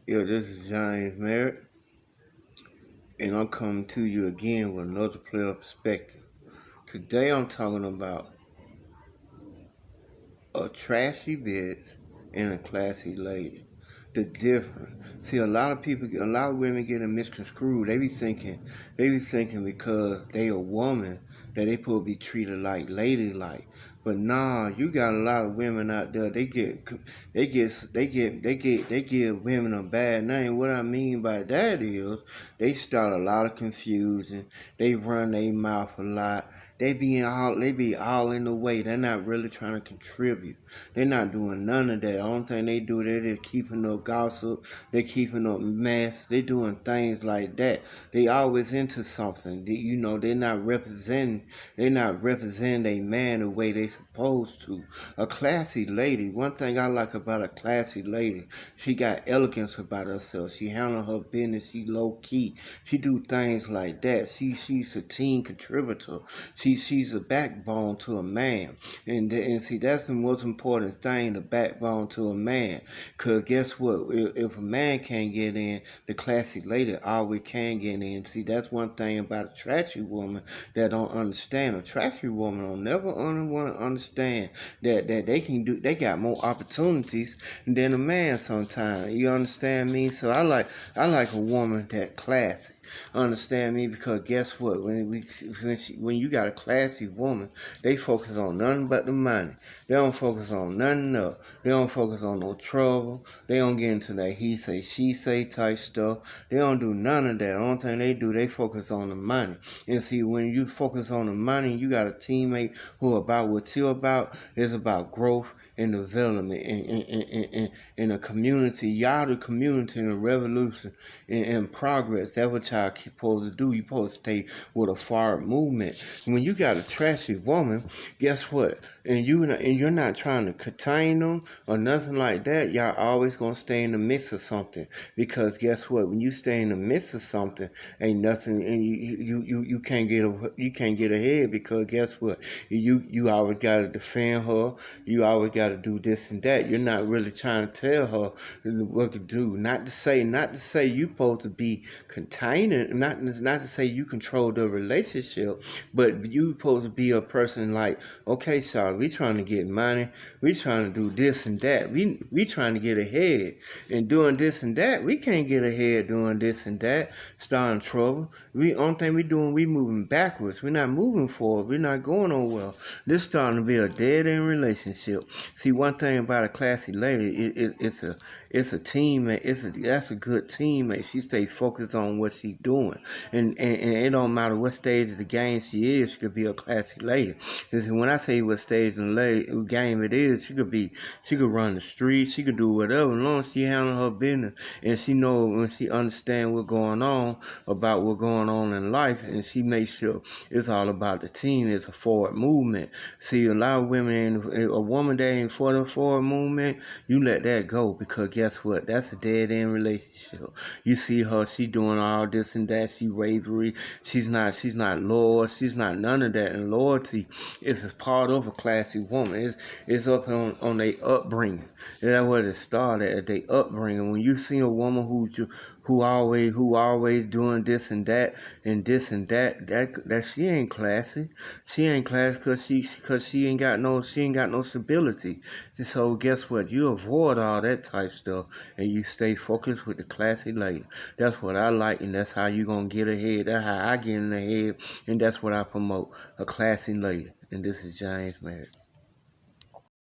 Yo, this is James Merritt, and I'm coming to you again with another player perspective. Today I'm talking about a trashy bitch and a classy lady. The difference. See, a lot of women get it misconstrued. They be thinking because they a woman that they supposed to be treated like ladylike. But nah, you got a lot of women out there. They give women a bad name. What I mean by that is they start a lot of confusion. They run their mouth a lot. They be all in the way. They're not really trying to contribute. They're not doing none of that. The only thing they do, they're just keeping up gossip. They're keeping up mess. They're doing things like that. They always into something. They're not representing. They're not representing a man the way they supposed to. A classy lady. One thing I like about a classy lady, she got elegance about herself. She handle her business. She low key. She do things like that. She's a team contributor. She's a backbone to a man. And see, that's the most important thing, the backbone to a man. Because guess what? If a man can't get in, the classy lady always can get in. See, that's one thing about a trashy woman that don't understand. A trashy woman don't never want to understand that they got more opportunities than a man sometimes. You understand me? So I like a woman that classy. Understand me? Because guess what? When you got a classy woman, they focus on nothing but the money. They don't focus on nothing else. They don't focus on no trouble. They don't get into that he say, she say type stuff. They don't do none of that. The only thing they do, they focus on the money. And see, when you focus on the money, you got a teammate who about what you're about. It's about growth and development in a community. Y'all the community in a revolution and progress. That's what y'all supposed to do. You supposed to stay with a forward movement. When you got a trashy woman, guess what? And you're not trying to contain them or nothing like that. Y'all always gonna stay in the midst of something. Because guess what? When you stay in the midst of something, ain't nothing, and you can't get ahead. Because guess what? You always gotta defend her. You always gotta do this and that. You're not really trying to tell her what to do. Not to say you supposed to be containing. Not to say you control the relationship, but you supposed to be a person like, okay, Charlotte, we trying to get money. We trying to do this and that. We trying to get ahead. And doing this and that, we can't get ahead doing this and that. Starting trouble. Only thing we doing, we moving backwards. We're not moving forward. We're not going nowhere. This starting to be a dead end relationship. See, one thing about a classy lady, it's a teammate. That's a good teammate. She stay focused on what she's doing, and it don't matter what stage of the game she is. She could be a classy lady. Because when I say what stage of the game it is, she could run the streets. She could do whatever, as long as she handle her business and she know when she understand what's going on about what's going on in life, and she makes sure it's all about the team. It's a forward movement. See, a lot of women, a woman that ain't for the forward movement, you let that go, because guess what? That's a dead end relationship. You see her, she doing all this and that. She wavery. She's not loyal. She's not none of that. And loyalty is a part of a classy woman. It's up on their upbringing. That's where it started, at their upbringing. When you see a woman who always doing this and that and this and that she ain't classy. She ain't classy because she ain't got no stability. So guess what? You avoid all that type stuff and you stay focused with the classy lady. That's what I like, and that's how you gonna get ahead. That's how I get in ahead, and that's what I promote, a classy lady. And this is James Merritt.